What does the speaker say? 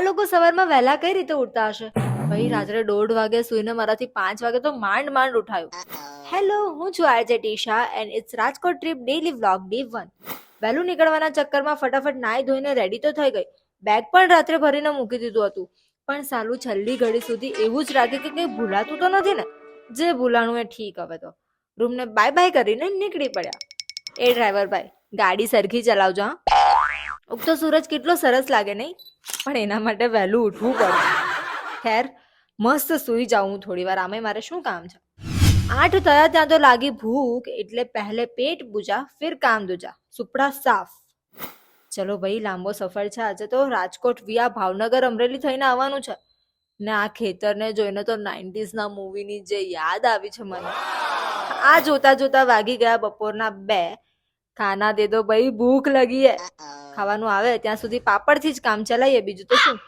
લોકો સવારમાં વહેલા કઈ રીતે ઉઠતા હશે? ભાઈ રાત્રે 1:30 વાગે સુઈને મારાથી 5 વાગે તો માંડ માંડ ઉઠાયું. હેલો, હું છું RJ Tisha and it's Rajkot trip daily vlog day 1. વહેલું નીકળવાના ચક્કરમાં ફટાફટ નાઈ ધોઈને રેડી તો થઈ ગઈ. બેગ પણ રાત્રે ભરીને મૂકી દીધું હતું. પણ સાલું છેલ્લી ઘડી સુધી એવું જ લાગે કે કંઈ ભૂલાતું તો નથી ને. જે ભૂલાણું એ ઠીક. હવે તો રૂમને બાય બાય કરીને નીકળી પડ્યા. એ ડ્રાઈવર ભાઈ, ગાડી સરખી ચલાવજો હા. ઉગતો સૂરજ કેટલો સરસ લાગે નહીં? પણ એના માટે વહેલું ઉઠવું પડે. ખેર, મસ્ત સૂઈ જાઉં હું થોડી વાર. આમે મારે શું કામ છે? 8 થયા ત્યાં તો લાગી ભૂખ, એટલે પહેલે પેટ પૂજા ફિર કામ દૂજા. સુપડા સાફ. ચલો ભાઈ, લાંબો સફર છે આજે તો. રાજકોટ વિયા ભાવનગર અમરેલી થઈને આવવાનું છે. ને આ ખેતરને જોઈને તો 90s ના મૂવીની જે યાદ આવી છે મને. આ જોતા જોતા વાગી ગયા બપોરના 2. ખાના દે દો ભાઈ, ભૂખ લગી હે. ખાવાનું આવે ત્યાં સુધી પાપડથી જ કામ ચલાવીએ, બીજું તો શું.